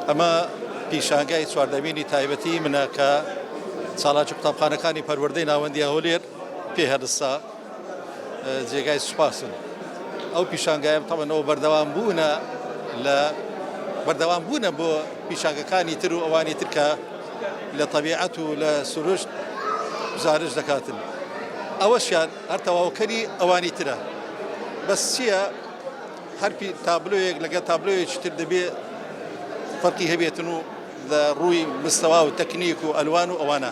ئەمە پیشانگای چواردەمینی تایبەتی منە کە ساڵاتی قوتابخانەکانی پەروەردەی ناوەندی هەولێر پێ هەرستا جێگای سوپاسن. ئەو پیشانگایە تەمەنەوە بەردەوام بوونە لە بەردەوام بوونە بۆ پیشانگەکانی تر و ئەوانی تر کە لە طەبیعەت و لە سروشت گزارش دەکاتن. ئەوەشیان هەر تەواوکەری ئەوانی ترە. بەس چییە؟ هەر تابلۆیەک لەگە تابلۆیەکی تر دەبێ فەرقی هەبێتن و لە ڕووی مستەوا و تەکنیک و ئەلوان و ئەوانە.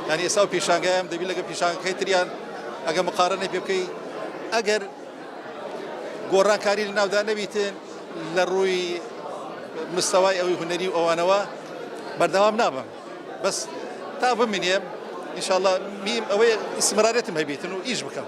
یعنی ئێستا و پیشانگایان دەبێت لەگە پیشانگەکەی تریان ئەگە مقارنەی پێ بکەی ئەگەر گۆڕانکاری لە ناودا نەبیتن لە ڕووی مستەوای ئەوەی هونەری و ئەوانەوە بەردەوام نابم. بەس تا بمێنێم ئینشاءڵڵا میم ئەوەی ئیسمرارەتم هەبێتن و ئیش بکەم.